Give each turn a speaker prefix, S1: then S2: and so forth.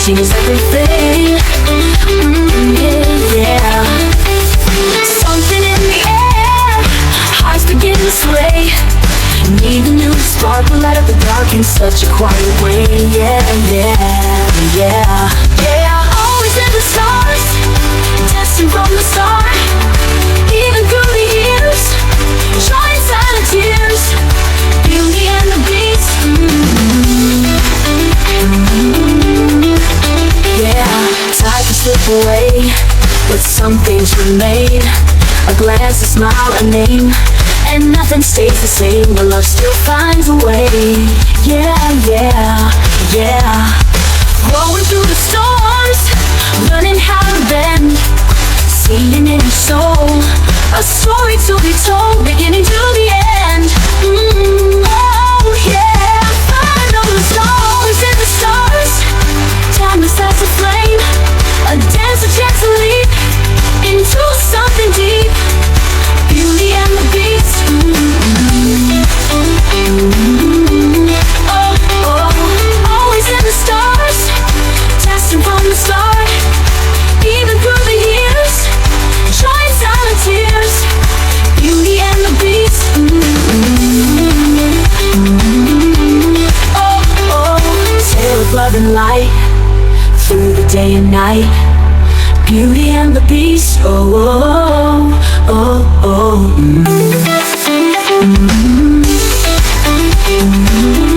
S1: changes everything. Yeah. Something in the air, hearts begin to sway. Need a new spark, will light up the dark in such a quiet way. Yeah, yeah, yeah. Yeah, always in the stars, destined from the start. Even through the years, shine silent tears. Beauty and the beast. Yeah, time can slip away, but some things remain. A glance, a smile, a name, and nothing stays the same. But love still finds a way. Yeah, yeah, yeah. Going through the storms, learning how to bend, seeing in your soul a story to be told, beginning to the end. Oh yeah, find all the songs in the stars. Time starts to flame, a dance, a chance to leap into something deep. Beauty and the beast. Oh, oh, always in the stars, testing from the start. Even through the years, shine silent tears. Beauty and the beast. Oh, oh, tale of love and light through the day and night. Beauty and the beast. Oh, oh, oh, oh.